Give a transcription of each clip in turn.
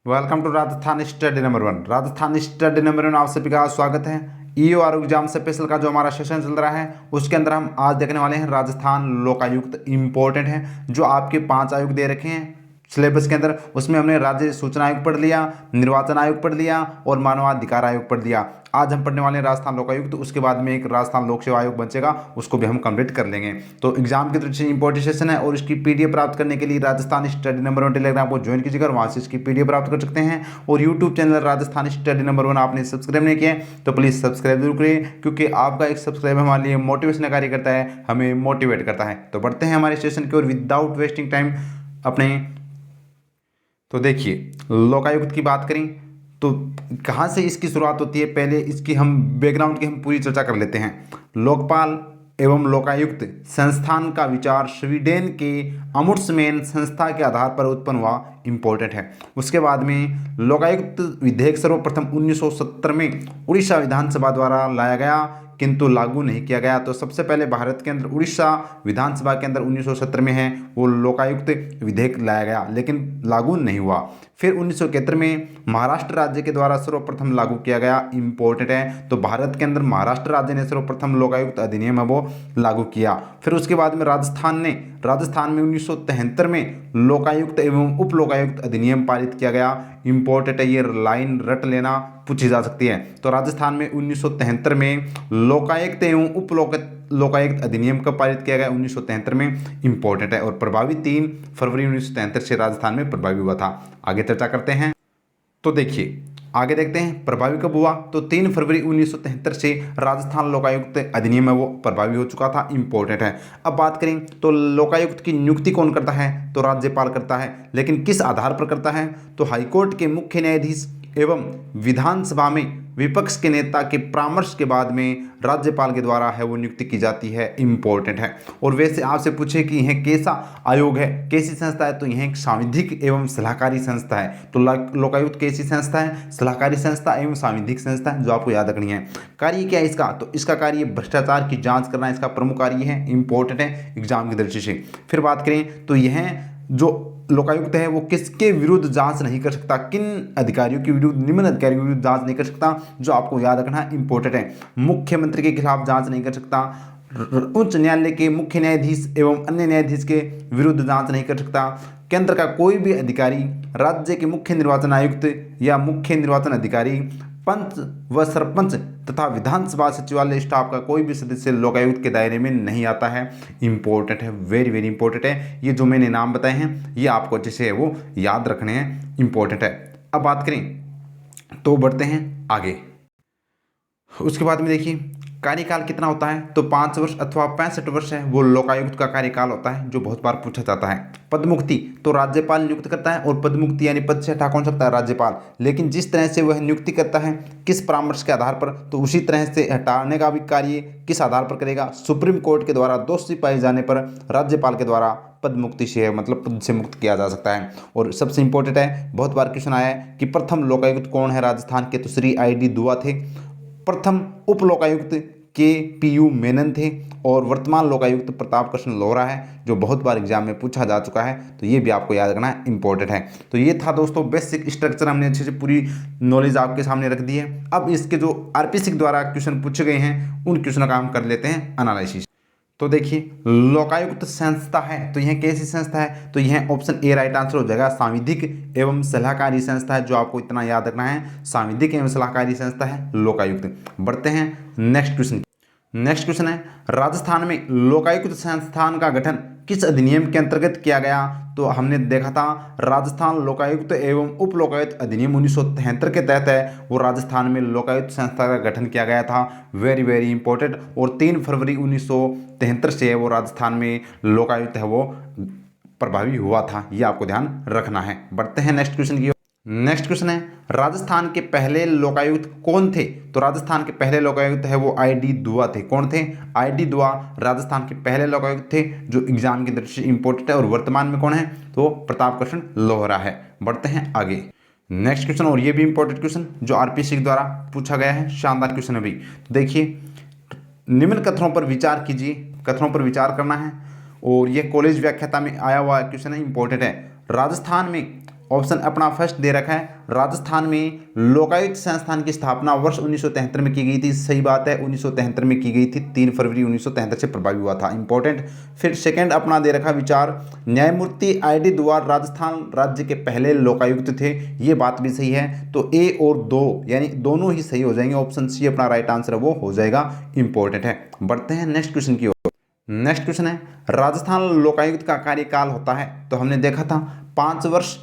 Welcome to Rajasthan study number 1। Rajasthan study number 1 आप सभी का स्वागत है। ईओ आरोग्य एग्जाम स्पेशल का जो हमारा सेशन चल रहा है उसके अंदर हम आज देखने वाले हैं राजस्थान लोकायुक्त इंपॉर्टेंट है। जो आपके 5 आयोग दे रखे हैं सिलेबस के अंदर, उसमें हमने राज्य सूचना आयोग पढ़ लिया, निर्वाचन आयोग पढ़ लिया और मानवाधिकार आयोग पढ़ लिया। आज हम पढ़ने वाले हैं राजस्थान लोकायुक्त। उसके बाद में एक राजस्थान लोक सेवा आयोग बचेगा, उसको भी हम कंप्लीट कर लेंगे। तो एग्जाम की दृष्टि से इंपॉर्टेंट सेशन है और इसकी पीडीएफ प्राप्त करने के लिए राजस्थान स्टडी नंबर 1 टेलीग्राम को ज्वाइन कीजिएगा, वहाँ से इसकी पीडीएफ प्राप्त कर सकते हैं। और YouTube channel Rajasthan study number 1 आपने सब्सक्राइब नहीं किया तो प्लीज़ सब्सक्राइब जरूर करिए, क्योंकि आपका एक सब्सक्राइब हमारे लिए मोटिवेशन कार्य करता है, हमें मोटिवेट करता है। तो बढ़ते हैं हमारे सेशन की ओर विदाउट वेस्टिंग टाइम अपने। तो देखिए, लोकायुक्त की बात करें तो कहाँ से इसकी शुरुआत होती है, पहले इसकी हम बैकग्राउंड की हम पूरी चर्चा कर लेते हैं। लोकपाल एवं लोकायुक्त संस्थान का विचार स्वीडन के अमुंडसमैन संस्था के आधार पर उत्पन्न हुआ, इंपॉर्टेंट है। उसके बाद में लोकायुक्त विधेयक सर्वप्रथम 1970 में उड़ीसा विधानसभा द्वारा लाया गया किंतु लागू नहीं किया गया। तो सबसे पहले भारत के अंदर उड़ीसा विधानसभा के अंदर 1970 में है वो लोकायुक्त विधेयक लाया गया, लेकिन लागू नहीं हुआ। फिर 1971 में महाराष्ट्र राज्य के द्वारा सर्वप्रथम लागू किया गया, इंपॉर्टेंट है। तो भारत के अंदर महाराष्ट्र राज्य ने सर्वप्रथम लोकायुक्त अधिनियम है वो लागू किया। फिर उसके बाद में राजस्थान में 1973 में लोकायुक्त एवं उप लोकायुक्त अधिनियम पारित किया गया, इंपॉर्टेंट है। ये लाइन रट लेना, पूछी जा सकती है। तो राजस्थान में 1973 में लोकायुक्त एवं उप लोकायुक्त अधिनियम कब पारित किया गया? 1973 में, इंपॉर्टेंट है। और प्रभावी 3 फरवरी 1973 से राजस्थान में प्रभावी हुआ था। आगे चर्चा करते हैं। तो देखिए, आगे देखते हैं प्रभावी कब हुआ। तो 3 फरवरी 1973 से राजस्थान लोकायुक्त अधिनियम है वो प्रभावी हो चुका था, इंपॉर्टेंट है। अब बात करें तो लोकायुक्त की नियुक्ति कौन करता है? तो राज्यपाल करता है, लेकिन किस आधार पर करता है? तो हाईकोर्ट के मुख्य न्यायाधीश एवं विधानसभा में विपक्ष के नेता के परामर्श के बाद में राज्यपाल के द्वारा है वो नियुक्ति की जाती है, इंपॉर्टेंट है। और वैसे आपसे पूछे कि यह कैसा आयोग है, कैसी संस्था है? तो यह एक सांविधिक एवं सलाहकारी संस्था है। तो लोकायुक्त कैसी संस्था है? सलाहकारी संस्था एवं सांविधिक संस्था है, जो आपको याद रखनी है। कार्य क्या है इसका? तो इसका कार्य भ्रष्टाचार की जांच करना इसका प्रमुख कार्य है, इंपॉर्टेंट है एग्जाम की दृष्टि से। फिर बात करें तो यह जो लोकायुक्त है वो किसके विरुद्ध जांच नहीं कर सकता? किन अधिकारियों के विरुद्ध? निम्न अधिकारियों के विरुद्ध जांच नहीं कर सकता, जो आपको याद रखना इंपॉर्टेंट है। मुख्यमंत्री के खिलाफ जांच नहीं कर सकता, उच्च न्यायालय के मुख्य न्यायाधीश एवं अन्य न्यायाधीश के विरुद्ध जांच नहीं कर सकता। केंद्र का कोई भी अधिकारी, राज्य के मुख्य निर्वाचन आयुक्त या मुख्य निर्वाचन अधिकारी, पंच व सरपंच तथा विधानसभा सचिवालय स्टाफ का कोई भी सदस्य लोकायुक्त के दायरे में नहीं आता है, इंपॉर्टेंट है, वेरी वेरी इंपॉर्टेंट है। ये जो मैंने नाम बताए हैं ये आपको अच्छे से है वो याद रखने हैं, इंपॉर्टेंट है। अब बात करें तो बढ़ते हैं आगे। उसके बाद में देखिए कार्यकाल कितना होता है? तो 5 वर्ष अथवा 65 वर्ष है वो लोकायुक्त का कार्यकाल होता है, जो बहुत बार पूछा जाता है। पदमुक्ति तो राज्यपाल नियुक्त करता है, और पदमुक्ति यानी पद से हटा कौन सकता है? राज्यपाल। लेकिन जिस तरह से वह नियुक्ति करता है किस परामर्श के आधार पर, तो उसी तरह से हटाने का भी कार्य किस आधार पर करेगा? सुप्रीम कोर्ट के द्वारा दोषी पाए जाने पर राज्यपाल के द्वारा पदमुक्ति से मतलब पद से मुक्त किया जा सकता है। और सबसे इंपॉर्टेंट है, बहुत बार क्वेश्चन आया है कि प्रथम लोकायुक्त कौन है राजस्थान के? तो श्री ID दुआ थे। प्रथम उप लोकायुक्त के PU मेनन थे, और वर्तमान लोकायुक्त प्रताप कृष्ण लोहरा है, जो बहुत बार एग्जाम में पूछा जा चुका है। तो ये भी आपको याद रखना इंपॉर्टेंट है। तो ये था दोस्तों बेसिक स्ट्रक्चर, हमने अच्छे से पूरी नॉलेज आपके सामने रख दी है। अब इसके जो RPC के द्वारा क्वेश्चन पूछे गए हैं उन क्वेश्चनों का हम कर लेते हैं एनालिसिस। तो देखिए, लोकायुक्त संस्था है तो यह कैसी संस्था है? तो यह ऑप्शन ए राइट आंसर हो जाएगा, सांविधिक एवं सलाहकारी संस्था है, जो आपको इतना याद रखना है, सांविधिक एवं सलाहकारी संस्था है लोकायुक्त। बढ़ते हैं नेक्स्ट क्वेश्चन। नेक्स्ट क्वेश्चन है, राजस्थान में लोकायुक्त संस्थान का गठन किस अधिनियम के अंतर्गत किया गया? तो हमने देखा था राजस्थान लोकायुक्त एवं उप लोकायुक्त अधिनियम 1973 के तहत है वो राजस्थान में लोकायुक्त संस्था का गठन किया गया था, वेरी वेरी इंपॉर्टेंट। और 3 फरवरी 1973 से वो राजस्थान में लोकायुक्त है वो प्रभावी हुआ था, ये आपको ध्यान रखना है। बढ़ते हैं नेक्स्ट क्वेश्चन की। नेक्स्ट क्वेश्चन है, राजस्थान के पहले लोकायुक्त कौन थे? तो राजस्थान के पहले लोकायुक्त है वो ID दुआ थे। कौन थे? ID दुआ राजस्थान के पहले लोकायुक्त थे, जो एग्जाम की दृष्टि से इंपॉर्टेंट है। और वर्तमान में कौन है? तो प्रताप कृष्ण लोहरा है। बढ़ते हैं आगे। नेक्स्ट क्वेश्चन, और ये भी इंपॉर्टेंट क्वेश्चन जो RPC के द्वारा पूछा गया है, शानदार क्वेश्चन है भी। तो देखिए, निम्न कथनों पर विचार कीजिए, कथनों पर विचार करना है। और ये कॉलेज व्याख्याता में आया हुआ क्वेश्चन है, इंपॉर्टेंट है। राजस्थान में ऑप्शन अपना फर्स्ट दे रखा है, राजस्थान में लोकायुक्त संस्थान की स्थापना वर्ष 1973 में की गई थी। सही बात है, 1973 में की गई थी, 3 फरवरी 1973 से प्रभावी हुआ था, इंपॉर्टेंट। फिर सेकंड अपना दे रखा विचार, न्यायमूर्ति ID द्वार राजस्थान राज्य के पहले लोकायुक्त थे। ये बात भी सही है, तो ए और दो यानी दोनों ही सही हो जाएंगे। ऑप्शन सी अपना राइट आंसर वो हो जाएगा, इंपॉर्टेंट है। बढ़ते हैं नेक्स्ट क्वेश्चन की ओर। नेक्स्ट क्वेश्चन है, राजस्थान लोकायुक्त का कार्यकाल होता है, तो हमने देखा था 5 वर्ष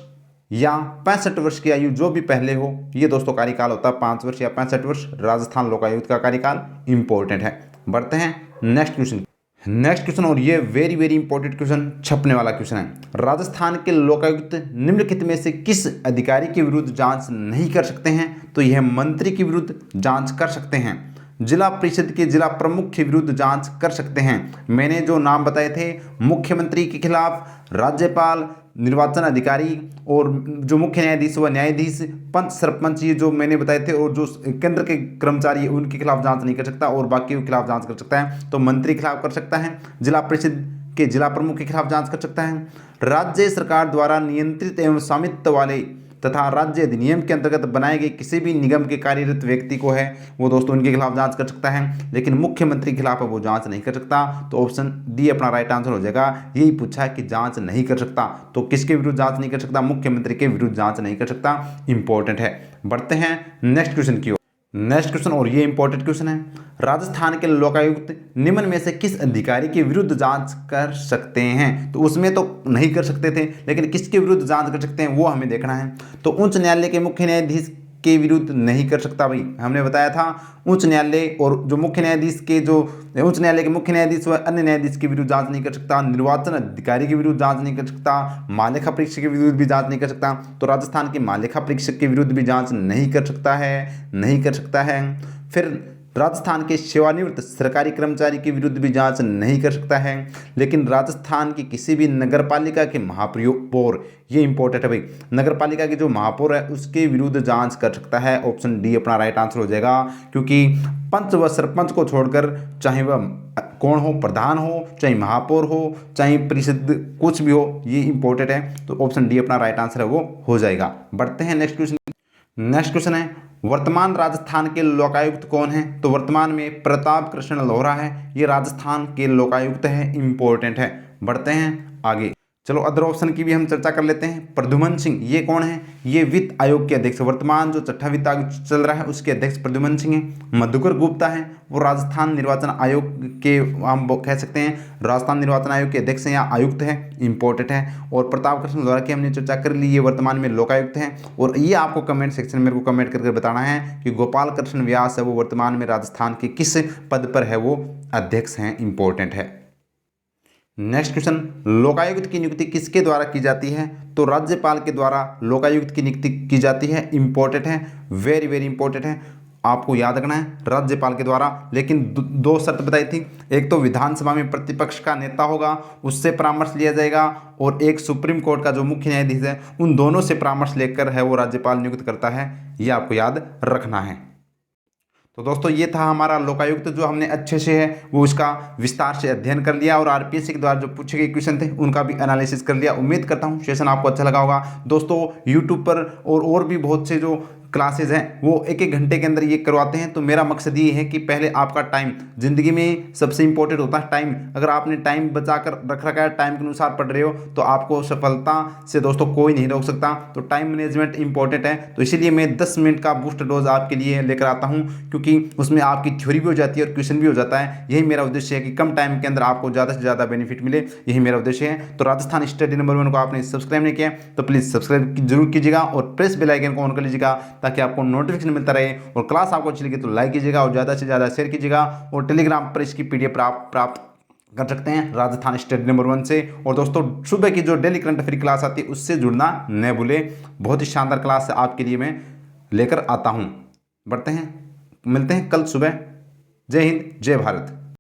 या 65 वर्ष की आयु जो भी पहले हो, ये दोस्तों कार्यकाल होता है 5 वर्ष या 65 वर्ष, राजस्थान लोकायुक्त का कार्यकाल, इंपॉर्टेंट है। बढ़ते हैं नेक्स्ट क्वेश्चन और ये वेरी वेरी इंपॉर्टेंट क्वेश्चन, छपने वाला क्वेश्चन है। राजस्थान के लोकायुक्त निम्नलिखित में से किस अधिकारी के विरुद्ध जांच नहीं कर सकते हैं? तो यह मंत्री के विरुद्ध जांच कर सकते हैं, जिला परिषद के जिला प्रमुख के विरुद्ध जांच कर सकते हैं। मैंने जो नाम बताए थे, मुख्यमंत्री के खिलाफ, राज्यपाल, निर्वाचन अधिकारी और जो मुख्य न्यायाधीश व न्यायाधीश, पंच, सरपंच, ये जो मैंने बताए थे, और जो केंद्र के कर्मचारी उनके खिलाफ जांच नहीं कर सकता, और बाकी के खिलाफ जांच कर सकता है। तो मंत्री के खिलाफ कर सकता है, जिला परिषद के जिला प्रमुख के खिलाफ जांच कर सकता है, राज्य सरकार द्वारा नियंत्रित एवं स्वामित्व वाले तथा राज्य अधिनियम के अंतर्गत बनाए गए किसी भी निगम के कार्यरत व्यक्ति को है वो दोस्तों उनके खिलाफ जांच कर सकता है, लेकिन मुख्यमंत्री के खिलाफ वो जांच नहीं कर सकता। तो ऑप्शन डी अपना राइट आंसर हो जाएगा। यही पूछा है कि जांच नहीं कर सकता, तो किसके विरुद्ध जांच नहीं कर सकता? मुख्यमंत्री के विरुद्ध जांच नहीं कर सकता, इंपॉर्टेंट है। बढ़ते हैं नेक्स्ट क्वेश्चन की ओर। नेक्स्ट क्वेश्चन और ये इंपॉर्टेंट क्वेश्चन है, राजस्थान के लोकायुक्त निम्न में से किस अधिकारी के विरुद्ध जांच कर सकते हैं? तो उसमें तो नहीं कर सकते थे, लेकिन किसके विरुद्ध जांच कर सकते हैं वो हमें देखना है। तो उच्च न्यायालय के मुख्य न्यायाधीश के विरुद्ध नहीं कर सकता भाई, हमने बताया था उच्च न्यायालय और जो मुख्य न्यायाधीश के जो उच्च न्यायालय के मुख्य न्यायाधीश व अन्य न्यायाधीश के विरुद्ध जांच नहीं कर सकता, निर्वाचन अधिकारी के विरुद्ध जांच नहीं कर सकता, महालेखा परीक्षक के विरुद्ध भी जांच नहीं कर सकता। तो राजस्थान के महालेखा परीक्षक के विरुद्ध भी जांच नहीं कर सकता है। फिर राजस्थान के सेवानिवृत्त सरकारी कर्मचारी के विरुद्ध भी जांच नहीं कर सकता है, लेकिन राजस्थान की किसी भी नगरपालिका के महापौर, ये इंपॉर्टेंट है भाई, नगरपालिका के जो महापौर है उसके विरुद्ध जांच कर सकता है। ऑप्शन डी अपना राइट आंसर हो जाएगा, क्योंकि पंच व सरपंच को छोड़कर चाहे वह कौन हो, प्रधान हो, चाहे महापौर हो, चाहे परिषद, कुछ भी हो, ये इंपॉर्टेंट है। तो ऑप्शन डी अपना राइट आंसर है वो हो जाएगा। बढ़ते हैं नेक्स्ट क्वेश्चन है, वर्तमान राजस्थान के लोकायुक्त कौन है? तो वर्तमान में प्रताप कृष्ण लोहरा है, ये राजस्थान के लोकायुक्त है, इंपॉर्टेंट है। बढ़ते हैं आगे। चलो अदर ऑप्शन की भी हम चर्चा कर लेते हैं। प्रद्युमन सिंह, ये कौन है? ये वित्त आयोग के अध्यक्ष, वर्तमान जो छठा वित्त आयोग चल रहा है उसके अध्यक्ष प्रद्युमन सिंह है। मधुकर गुप्ता है, वो राजस्थान निर्वाचन आयोग के, हम कह सकते हैं राजस्थान निर्वाचन आयोग के अध्यक्ष हैं या आयुक्त है, इंपॉर्टेंट है। और प्रताप कृष्ण लोहरा की हमने चर्चा कर ली, ये वर्तमान में लोकायुक्त हैं। और ये आपको कमेंट सेक्शन में मेरे को कमेंट करके बताना है कि गोपाल कृष्ण व्यास है वो वर्तमान में राजस्थान के किस पद पर है वो अध्यक्ष हैं, इंपॉर्टेंट है। नेक्स्ट क्वेश्चन, लोकायुक्त की नियुक्ति किसके द्वारा की जाती है? तो राज्यपाल के द्वारा लोकायुक्त की नियुक्ति की जाती है, इंपॉर्टेंट है, वेरी वेरी इंपॉर्टेंट है, आपको याद रखना है, राज्यपाल के द्वारा। लेकिन दो शर्त बताई थी, एक तो विधानसभा में प्रतिपक्ष का नेता होगा उससे परामर्श लिया जाएगा, और एक सुप्रीम कोर्ट का जो मुख्य न्यायाधीश है उन दोनों से परामर्श लेकर है वो राज्यपाल नियुक्त करता है, ये आपको याद रखना है। तो दोस्तों ये था हमारा लोकायुक्त, जो हमने अच्छे से है वो उसका विस्तार से अध्ययन कर लिया और आरपीएससी के द्वारा जो पूछे गए क्वेश्चन थे उनका भी एनालिसिस कर लिया। उम्मीद करता हूँ सेशन आपको अच्छा लगा होगा। दोस्तों यूट्यूब पर और भी बहुत से जो क्लासेज हैं वो एक एक घंटे के अंदर ये करवाते हैं। तो मेरा मकसद ये है कि पहले आपका टाइम, ज़िंदगी में सबसे इंपॉर्टेंट होता है टाइम। अगर आपने टाइम बचा कर रख रखा है, टाइम के अनुसार पढ़ रहे हो, तो आपको सफलता से दोस्तों कोई नहीं रोक सकता। तो टाइम मैनेजमेंट इंपॉर्टेंट है, तो इसीलिए मैं 10 मिनट का बूस्टर डोज आपके लिए लेकर आता हूँ, क्योंकि उसमें आपकी थ्योरी भी हो जाती है और क्वेश्चन भी हो जाता है। यही मेरा उद्देश्य है कि कम टाइम के अंदर आपको ज़्यादा से ज़्यादा बेनिफिट मिले, यही मेरा उद्देश्य है। तो राजस्थान स्टडी नंबर 1 को आपने सब्सक्राइब नहीं किया तो प्लीज़ सब्सक्राइब जरूर कीजिएगा और प्रेस बेल आइकन को ऑन कर लीजिएगा, ताकि आपको नोटिफिकेशन मिलता रहे। और क्लास आपको अच्छी लगी तो लाइक कीजिएगा और ज़्यादा से ज़्यादा शेयर कीजिएगा। और टेलीग्राम पर इसकी PDF प्राप्त कर सकते हैं राजस्थान स्टडी नंबर 1 से। और दोस्तों सुबह की जो डेली करंट अफेयर क्लास आती है उससे जुड़ना न भूले, बहुत ही शानदार क्लास आपके लिए मैं लेकर आता हूँ। बढ़ते हैं, मिलते हैं कल सुबह। जय हिंद, जय भारत।